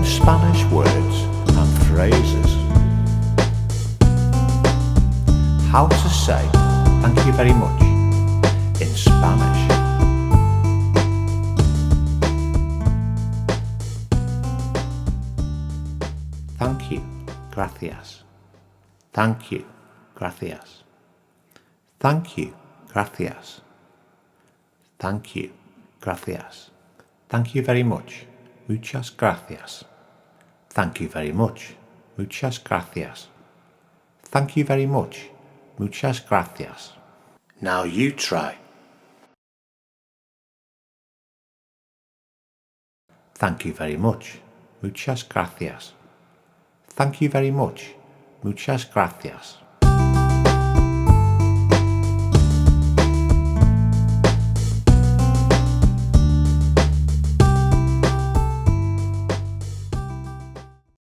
Spanish words and phrases. How to say thank you very much in Spanish. Thank you, gracias. Thank you, gracias. Thank you, gracias. Thank you, gracias. Thank you very much. Muchas gracias. Thank you very much. Muchas gracias. Thank you very much. Muchas gracias. Now you try. Thank you very much. Muchas gracias. Thank you very much. Muchas gracias.